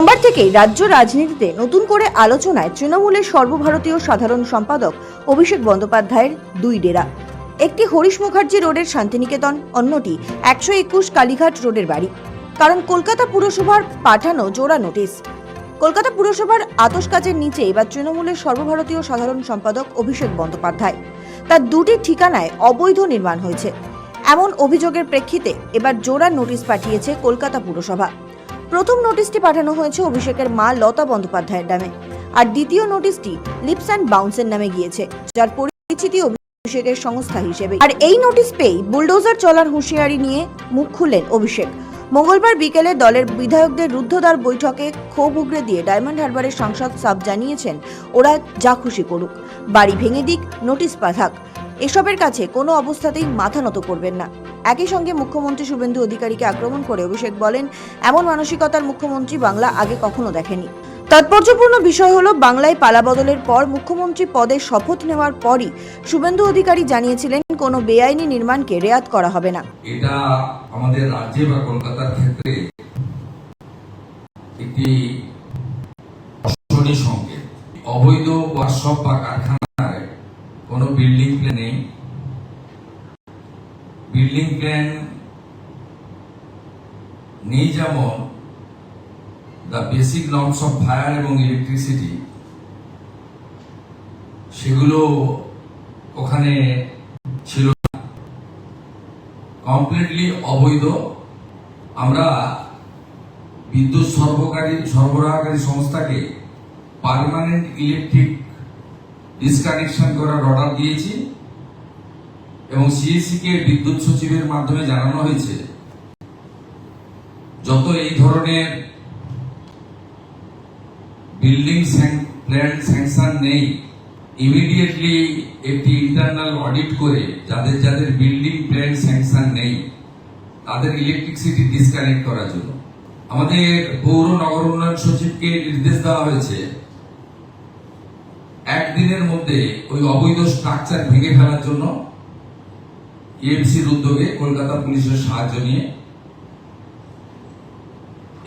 সোমবার থেকেই রাজ্য রাজনীতিতে নতুন করে আলোচনায় তৃণমূলের সর্বভারতীয় সাধারণ সম্পাদক অভিষেক বন্দ্যোপাধ্যায়ের দুই ডেরা। একটি হরিশ মুখার্জি রোডের শান্তিনিকেতন, অন্যটি 121 কালীঘাট রোডের বাড়ি। কারণ কলকাতা পুরসভার পাঠানো জোড়া নোটিশ। কলকাতা পুরসভার আতশ কাজের নিচে এবার তৃণমূলের সর্বভারতীয় সাধারণ সম্পাদক অভিষেক বন্দ্যোপাধ্যায়, তার দুটি ঠিকানায় অবৈধ নির্মাণ হয়েছে এমন অভিযোগের প্রেক্ষিতে এবার জোড়া নোটিশ পাঠিয়েছে কলকাতা পুরসভা। প্রথম নোটিশটি পাঠানো হয়েছে অভিষেকের মা লতা বন্দ্যোপাধ্যায়ের নামে, আর দ্বিতীয় নোটিশটি লিপস অ্যান্ড বাউন্সের নামে গিয়েছে, যার পরিচিতি অভিষেকের সংস্থা হিসেবে। আর এই নোটিশ পেয়েই বুলডোজার চলার হুঁশিয়ারি নিয়ে মুখ খুললেন অভিষেক। মঙ্গলবার বিকেলে দলের বিধায়কদের রুদ্ধদ্বার বৈঠকে ক্ষোভ উগরে দিয়ে ডায়মন্ড হারবারের সাংসদ সাব জানিয়েছেন, ওরা যা খুশি করুক, বাড়ি ভেঙে দিক, নোটিশ পাঠাক, এসবের কাছে কোনো অবস্থাতেই মাথা নত করবেন না। একই সঙ্গে মুখ্যমন্ত্রী শুভেন্দু অধিকারীকে আক্রমণ করে অভিষেক বলেন, এমন মানসিকতার মুখ্যমন্ত্রী বাংলা আগে কখনো দেখেনি। তাৎপর্যপূর্ণ বিষয় হলো, বাংলায় পালাবদলের পর মুখ্যমন্ত্রী পদে শপথ নেওয়ার পরই শুভেন্দু অধিকারী জানিয়েছিলেন কোনো বেআইনি নির্মাণকে রেয়াত করা হবে না। এটা আমাদের রাজ্যে বা কলকাতার ক্ষেত্রে একটি অশনি সংকেত। অবৈধ ওয়ার্কশপ বা কারখানায় কোনো বিল্ডিং প্ল্যান নেই। বিল্ডিং প্ল্যান নেই যেমন the basic norms of fire এবং ইলেকট্রিসিটি, সেগুলো ওখানে ছিল না, কমপ্লিটলি অবৈধ। আমরা বিদ্যুৎ সরবরাহকারী সংস্থাকে পার্মানেন্ট ইলেকট্রিক ডিসকানেকশন করার অর্ডার দিয়েছি এবং সিএসসি কে বিদ্যুৎ সচিবের মাধ্যমে জানানো হয়েছে, যত এই ধরনের বিল্ডিং প্ল্যান স্যাংশন নেই, ইমিডিয়েটলি একটি ইন্টারনাল অডিট করে যাদের যাদের বিল্ডিং প্ল্যান স্যাংশন নেই তাদের ইলেকট্রিসিটি ডিসকানেক্ট করার জন্য আমাদের পৌর নগর উন্নয়ন সচিবকে নির্দেশ দেওয়া হয়েছে একদিনের মধ্যে ওই অবৈধ স্ট্রাকচার ভেঙে ফেলার জন্য, এএমসির উদ্যোগে কলকাতা পুলিশের সাহায্য নিয়ে।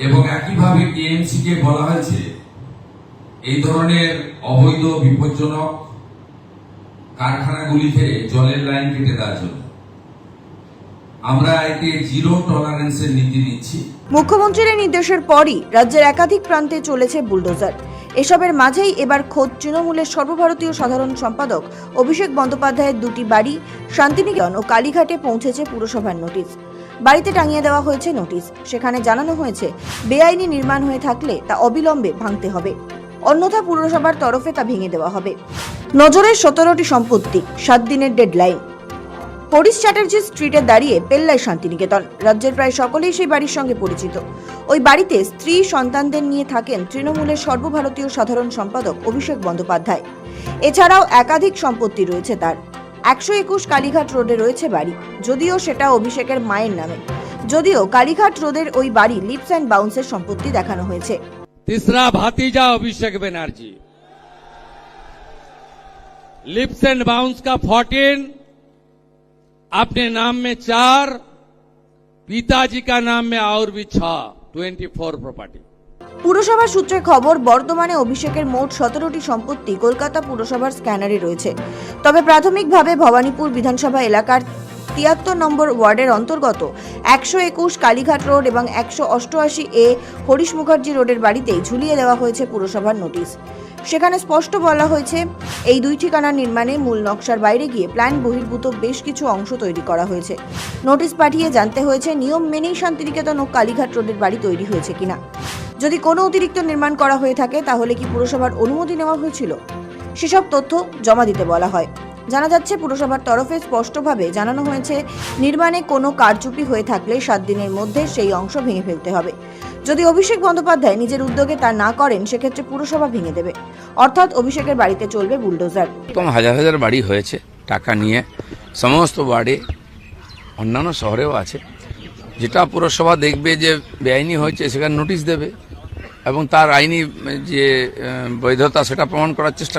এবং একইভাবে এএমসি কে বলা হয়েছে এই ধরনের অবৈধ বিপজ্জনক কারখানাগুলিতে জলের লাইন কেটে দেওয়ার জন্য। আমরা এতে জিরো টলারেন্সের নীতি নিচ্ছি। মুখ্যমন্ত্রীর এই নির্দেশের পরই রাজ্যের একাধিক প্রান্তে চলেছে বুলডোজার। এসবের মাঝেই এবার খোদ তৃণমূলের সর্বভারতীয় সাধারণ সম্পাদক অভিষেক বন্দ্যোপাধ্যায়ের দুটি বাড়ি শান্তিনিকেতন ও কালীঘাটে পৌঁছেছে পুরসভার নোটিশ। বাড়িতে টাঙিয়ে দেওয়া হয়েছে নোটিশ। সেখানে জানানো হয়েছে, বেআইনি নির্মাণ হয়ে থাকলে তা অবিলম্বে ভাঙতে হবে, অন্যথা পুরসভার তরফে তা ভেঙে দেওয়া হবে। নজরে 17টি সম্পত্তি, 7 দিনের ডেডলাইন। হরিশ চ্যাটার্জি স্ট্রিটে দাঁড়িয়ে পেল্লাই শান্তিনিকেতন। রাজ্যের প্রায় সকলেই সেই বাড়ির সঙ্গে পরিচিত। ওই বাড়িতে স্ত্রী সন্তানদের নিয়ে থাকেন তৃণমূলের সর্বভারতীয় সাধারণ সম্পাদক অভিষেক বন্দ্যোপাধ্যায়। এছাড়াও একাধিক সম্পত্তি রয়েছে তার। 121 কালীঘাট রোডে রয়েছে বাড়ি, যদিও সেটা অভিষেকের মায়ের নামে। যদিও কালীঘাট রোডের ওই বাড়ি লিপস অ্যান্ড বাউন্সের সম্পত্তি দেখানো হয়েছে। तीसरा भातीजा Abhishek Banerjee, lips and bounce का 14, अपने नाम में 4, पिताजी का नाम में और भी 6, 24 प्रॉपर्टी। পুরসভার সূত্রে খবর, বর্তমানে অভিষেকের মোট 17টি সম্পত্তি কলকাতা পুরসভার স্ক্যানারে রয়েছে। তবে প্রাথমিকভাবে ভবানীপুর বিধানসভা এলাকার 73 নম্বর ওয়ার্ডের অন্তর্গত 121 কালীঘাট রোড এবং 188 এ হরিশ মুখার্জি রোডের বাড়িতেই ঝুলিয়ে দেওয়া হয়েছে পুরসভার নোটিশ। সেখানে স্পষ্ট বলা হয়েছে, এই দুই ঠিকানার নির্মাণে মূল নকশার বাইরে গিয়ে প্ল্যান বহির্ভূত বেশ কিছু অংশ তৈরি করা হয়েছে। নোটিশ পাঠিয়ে জানতে হয়েছে নিয়ম মেনেই শান্তিনিকেতন ও কালীঘাট রোডের বাড়ি তৈরি হয়েছে কিনা। যদি কোনো অতিরিক্ত নির্মাণ করা হয়ে থাকে তাহলে কি পুরসভার অনুমতি নেওয়া হয়েছিল, সেসব তথ্য জমা দিতে বলা হয়। জানা যাচ্ছে, পুরসভার তরফে স্পষ্টভাবে জানানো হয়েছে, নির্মাণে কোনো কারচুপি হয়ে থাকলে 7 দিনের মধ্যে সেই অংশ ভেঙে ফেলতে হবে। যদি অভিষেক বন্দ্যোপাধ্যায় নিজের উদ্যোগে তা না করেন, সেক্ষেত্রে পুরসভা ভেঙে দেবে। অর্থাৎ অভিষেকের বাড়িতে চলবে বুলডোজার। হাজার হাজার বাড়ি হয়েছে টাকা নিয়ে, সমস্ত বাড়ি অন্যান্য শহরেও আছে। যেটা পুরসভা দেখবে যে বেআইনি হয়েছে, সেখানে নোটিশ দেবে এবং তার আইনি যে বৈধতা সেটা প্রমাণ করার চেষ্টা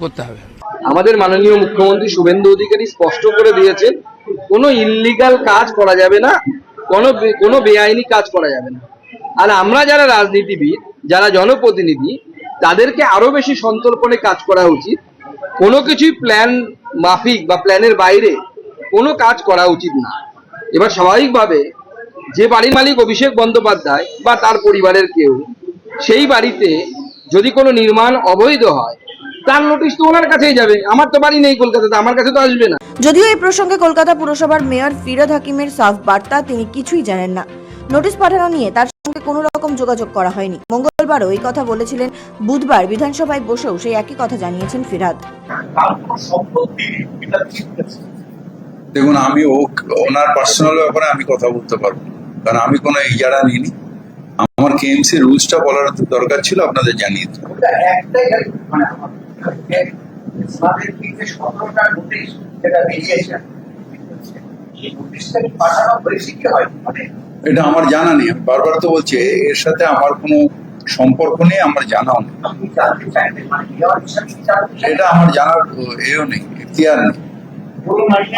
করতে হবে। আমাদের মাননীয় মুখ্যমন্ত্রী শুভেন্দু অধিকারী স্পষ্ট করে দিয়েছেন, কোনো ইললিগাল কাজ করা যাবে না, কোনো বেআইনি কাজ করা যাবে না। আর আমরা যারা রাজনীতিবিদ, যারা জনপ্রতিনিধি, তাদেরকে আরো বেশি সন্তর্পণে কাজ করা উচিত। কোনো কিছুই প্ল্যান মাফিক বা প্ল্যানের বাইরে কোনো কাজ করা উচিত না। এবার স্বাভাবিকভাবে যে বাড়ির মালিক অভিষেক বন্দ্যোপাধ্যায় বা তার পরিবারের কেউ, সেই বাড়িতে যদি কোনো নির্মাণ অবৈধ হয়, তার নোটিশ তো ওনার কাছেই যাবে। আমার তো বাড়ি নেই কলকাতাতে, আমার কাছে তো আসবে না। যদিও এই প্রসঙ্গে কলকাতা পুরসভার মেয়র ফিরহাদ হাকিমের সাফ বার্তা, তিনি কিছুই জানেন না। নোটিশ পাঠানো নিয়ে তার সঙ্গে কোনো রকম যোগাযোগ করা হয়নি। মঙ্গলবারও এই কথা বলেছিলেন, বুধবার বিধানসভায় বসেও সেই একই কথা জানিয়েছেন ফিরহাদ। দেখুন, আমি ওনার পার্সোনাল ব্যাপারে আমি কথা বলতে পারবো না, কারণ আমি কোনো ইজারা নিইনি। আমার কেএমসি রুলসটা বলার দরকার ছিল, আপনাদের জানিয়ে দিই। এটা আমার জানা নেই, আমি বারবার তো বলছি এর সাথে আমার কোনো সম্পর্ক নেই, আমার জানাও নেই। এটা আমার জানার এও নেই, এখতিয়ার নেই।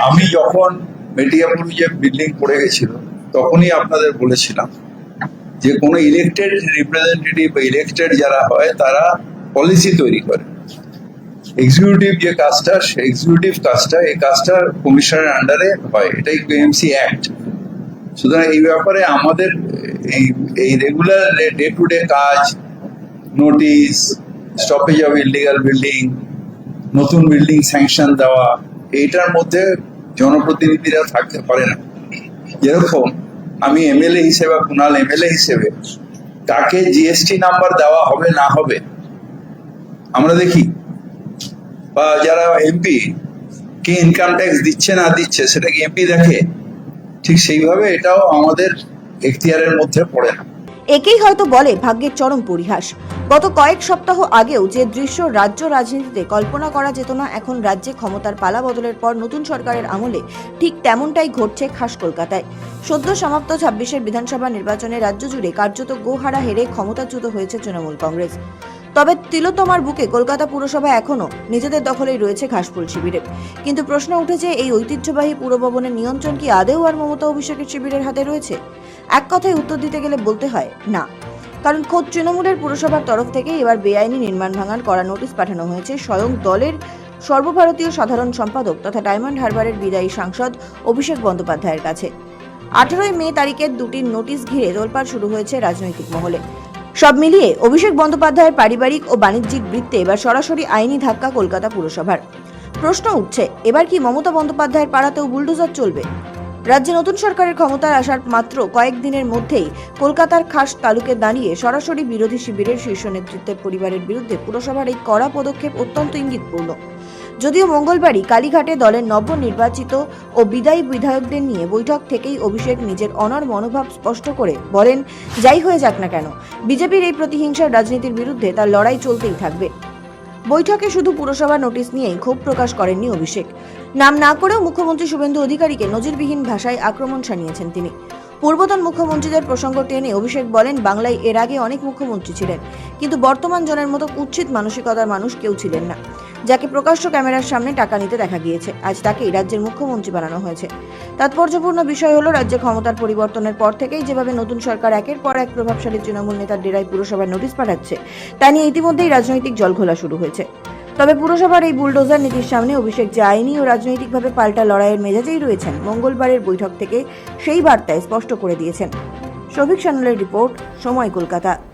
আমি যখন মেটিয়াপুর যে বিল্ডিং পড়ে গেছিল, তখনই আপনাদের বলেছিলাম যে কোনো ইলেক্টেড রিপ্রেজেন্টেটিভ বা ইলেক্টেড যারা হয় তারা পলিসি তৈরি করে। এক্সিকিউটিভ যে কাজটা, এক্সিকিউটিভ কাজটা, এই কাজটা কমিশনের আন্ডারে হয়, এটাই কেএমসি অ্যাক্ট। সুতরাং এই ব্যাপারে আমাদের এই রেগুলার ডে টু ডে কাজ, notice, stoppage of illegal building, নতুন বিল্ডিং স্যাংশন দেওয়া, এইটার মধ্যে জনপ্রতিনিধিরা থাকতে পারে না। যেরকম আমি এমএলএ হিসেবে, কুণাল এমএলএ হিসেবে, কাকে জিএসটি নাম্বার দেওয়া হবে না হবে আমরা দেখি, বা যারা এমপি কি ইনকাম ট্যাক্স দিচ্ছে না দিচ্ছে সেটা কি এমপি দেখে? ঠিক সেইভাবে এটাও আমাদের এখতিয়ারের মধ্যে পড়ে না। একেই হয়তো বলে ভাগ্যের চরম পরিহাস। গত কয়েক সপ্তাহ আগেও যে দৃশ্য রাজ্য রাজনীতিতে কল্পনা করা যেত না, এখন রাজ্যে ক্ষমতার পালা বদলের পর নতুন সরকারের আমলে ঠিক তেমনটাই ঘটছে খাস কলকাতায়। সদ্য সমাপ্ত 26-এর বিধানসভা নির্বাচনে রাজ্য জুড়ে কার্যত গোহারা হেরে ক্ষমতাচ্যুত হয়েছে তৃণমূল কংগ্রেস। তবে তিলোত্তমার বুকে কলকাতা পুরসভা এখনো নিজেদের দখলেই রয়েছে ঘাসফুল শিবিরের। কিন্তু প্রশ্ন উঠেছে, এই ঐতিহ্যবাহী পুরভবনের নিয়ন্ত্রণ কি আদেও আর মমতা অভিষেকের শিবিরের হাতে রয়েছে? এক কথায় উত্তর দিতে গেলে বলতে হয় না। কারণ খোদ তৃণমূলের পুরসভার তরফ থেকে এবার বেআইনি নির্মাণ ভাঙার করা নোটিশ পাঠানো হয়েছে স্বয়ং দলের সর্বভারতীয় সাধারণ সম্পাদক তথা ডায়মন্ড হারবারের বিদায়ী সাংসদ অভিষেক বন্দ্যোপাধ্যায়ের কাছে। 18 মে তারিখের দুটি নোটিশ ঘিরে তোলপাড় শুরু হয়েছে রাজনৈতিক মহলে। সব মিলিয়ে অভিষেক বন্দ্যোপাধ্যায়ের পারিবারিক ও বাণিজ্যিক বৃত্তে এবার সরাসরি আইনি ধাক্কা কলকাতা পুরসভার। প্রশ্ন উঠছে, এবার কি মমতা বন্দ্যোপাধ্যায়ের পাড়াতেও বুলডোজার চলবে? রাজ্যে নতুন সরকারের ক্ষমতায় আসার মাত্র কয়েকদিনের মধ্যেই কলকাতার খাস তালুকে দাঁড়িয়ে সরাসরি বিরোধী শিবিরের শীর্ষ নেতৃত্বের পরিবারের বিরুদ্ধে পুরসভার এই কড়া পদক্ষেপ অত্যন্ত ইঙ্গিতপূর্ণ। যদিও মঙ্গলবারই কালীঘাটে দলের নবনির্বাচিত ও বিদায়ী বিধায়কদের নিয়ে বৈঠক থেকেই অভিষেক নিজের অনড় মনোভাব স্পষ্ট করে বলেন, যাই হয়ে যাক না কেন, বিজেপির এই প্রতিহিংসার রাজনীতির বিরুদ্ধে তার লড়াই চলতেই থাকবে। বৈঠকে শুধু পুরসভা নোটিশ নিয়েই ক্ষোভ প্রকাশ করেননি অভিষেক। নাম না করেও মুখ্যমন্ত্রী শুভেন্দু অধিকারীকে নজিরবিহীন ভাষায় আক্রমণ শানিয়েছেন তিনি। পূর্বতন মুখ্যমন্ত্রীদের প্রসঙ্গ টেনে অভিষেক বলেন, বাংলায় এর আগে অনেক মুখ্যমন্ত্রী ছিলেন, কিন্তু বর্তমান জনের মতো কুৎসিত মানসিকতার মানুষ কেউ ছিলেন না, যাকে প্রকাশ্য ক্যামেরার সামনে টাকা নিতে দেখা গিয়েছে। আজ তাকেই রাজ্যের মুখ্যমন্ত্রী বানানো হয়েছে। তাৎপর্যপূর্ণ বিষয় হলো, রাজ্যে ক্ষমতার পরিবর্তনের পর থেকেই যেভাবে নতুন সরকার একের পর এক প্রভাবশালী তৃণমূল নেতার ডেরায় পুরসভার নোটিশ পাঠাচ্ছে, তা নিয়ে ইতিমধ্যেই রাজনৈতিক জলঘোলা শুরু হয়েছে। তবে পুরসভার এই বুলডোজার নীতির সামনে অভিষেক যে আইনি ও রাজনৈতিকভাবে পাল্টা লড়াইয়ের মেজাজেই রয়েছেন, মঙ্গলবারের বৈঠক থেকে সেই বার্তায় স্পষ্ট করে দিয়েছেন। সৌভিক সান্যালের রিপোর্ট, সময় কলকাতা।